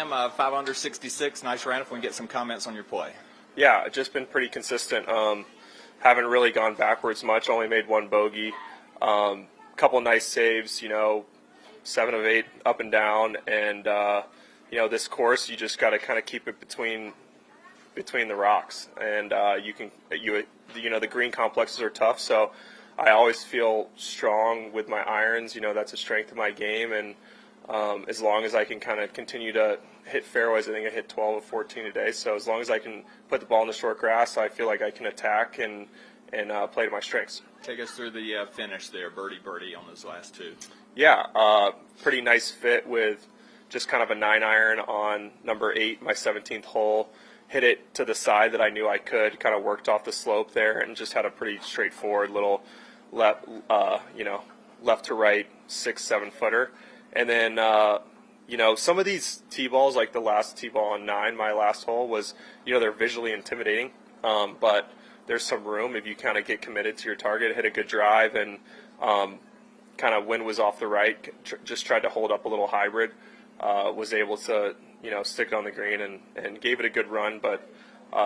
Sam, 5 under 66, nice round. If we can get some comments on your play. Yeah, just been pretty consistent. Haven't really gone backwards much. Only made one bogey. Couple nice saves. 7 of 8 up and down. And this course, you just got to kind of keep it between the rocks. And the green complexes are tough. So I always feel strong with my irons. That's a strength of my game. And as long as I can kind of continue to hit fairways, I think I hit 12 of 14 today. So as long as I can put the ball in the short grass, I feel like I can attack and play to my strengths. Take us through the finish there, birdie on those last two. Yeah, pretty nice fit with just kind of a 9-iron on number 8, my 17th hole. Hit it to the side that I knew I could. Kind of worked off the slope there and just had a pretty straightforward little left to right 6-7 footer. And then, some of these tee balls, like the last tee ball on 9, my last hole was, they're visually intimidating. But there's some room if you kind of get committed to your target, hit a good drive, and kind of wind was off the right. Just tried to hold up a little hybrid. Was able to, stick it on the green and gave it a good run, but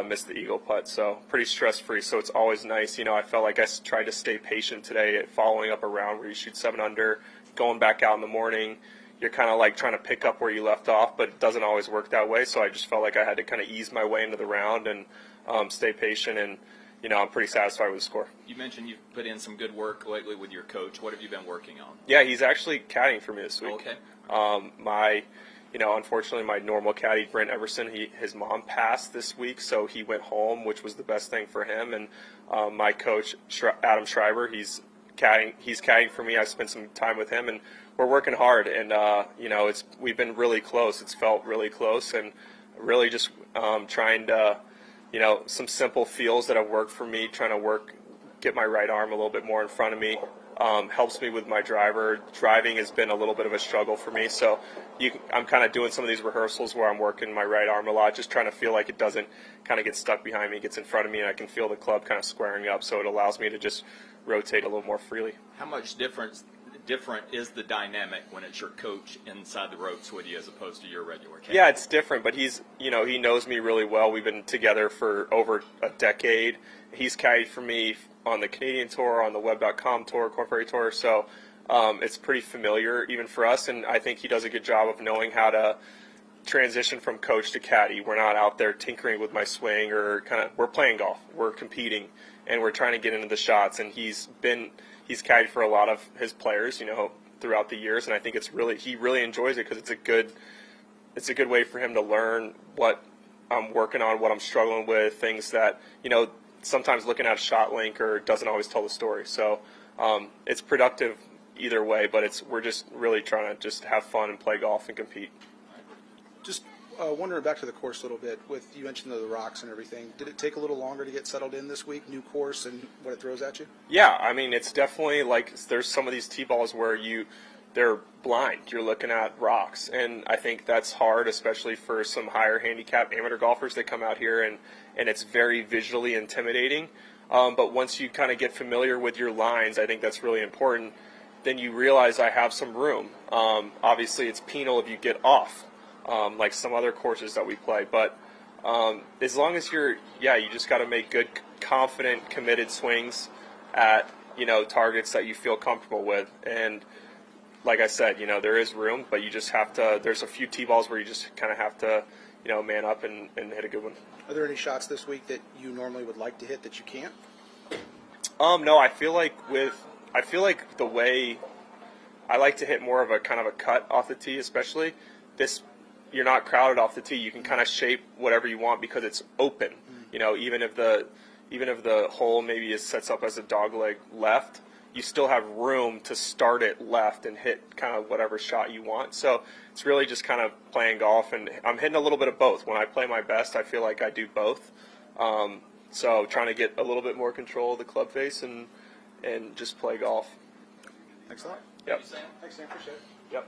missed the eagle putt. So pretty stress-free. So it's always nice. I felt like I tried to stay patient today, following up a round where you shoot 7 under. Going back out in the morning, you're kind of like trying to pick up where you left off, but it doesn't always work that way. So I just felt like I had to kind of ease my way into the round and stay patient, and I'm pretty satisfied with the score. You mentioned you've put in some good work lately with your coach. What have you been working on? Yeah, he's actually caddying for me this week. Okay. Unfortunately, my normal caddy, Brent Everson, his mom passed this week, so he went home, which was the best thing for him. And my coach, Adam Schreiber, he's caddying for me. I spent some time with him, and we're working hard. And we've been really close. It's felt really close, and really just trying to, some simple feels that have worked for me. Trying to get my right arm a little bit more in front of me. Helps me with my driver. Driving has been a little bit of a struggle for me, so I'm kind of doing some of these rehearsals where I'm working my right arm a lot, just trying to feel like it doesn't kind of get stuck behind me, it gets in front of me, and I can feel the club kind of squaring up, so it allows me to just rotate a little more freely. How much different is the dynamic when it's your coach inside the ropes with you as opposed to your regular caddy? Yeah, it's different, but he's, he knows me really well. We've been together for over a decade. He's caddied for me on the Canadian Tour, on the Web.com Tour, Korn Ferry Tour, so it's pretty familiar even for us, and I think he does a good job of knowing how to transition from coach to caddy. We're not out there tinkering with my swing or we're playing golf, we're competing, and we're trying to get into the shots, and he's caddied for a lot of his players, throughout the years, and I think he really enjoys it because it's a good way for him to learn what I'm working on, what I'm struggling with, things that, sometimes looking at a shot link or doesn't always tell the story. So it's productive either way, but we're just really trying to just have fun and play golf and compete. Just wondering back to the course a little bit, you mentioned the rocks and everything. Did it take a little longer to get settled in this week, new course and what it throws at you? Yeah, I mean, it's definitely like there's some of these tee balls where they're blind. You're looking at rocks, and I think that's hard, especially for some higher handicap amateur golfers that come out here, and it's very visually intimidating. But once you kind of get familiar with your lines, I think that's really important. Then you realize I have some room. Obviously, it's penal if you get off, like some other courses that we play. But as long as you just got to make good, confident, committed swings at targets that you feel comfortable with. And like I said, there is room, but you just have to. There's a few tee balls where you just kind of have to, man up and hit a good one. Are there any shots this week that you normally would like to hit that you can't? No, I feel like the way I like to hit more of a kind of a cut off the tee, especially this. You're not crowded off the tee. You can kind of shape whatever you want because it's open. Even if the hole maybe sets up as a dogleg left, you still have room to start it left and hit kind of whatever shot you want. So it's really just kind of playing golf, and I'm hitting a little bit of both. When I play my best, I feel like I do both. So trying to get a little bit more control of the club face and just play golf. Thanks a lot. Yep. Thanks, Sam. Appreciate it. Yep.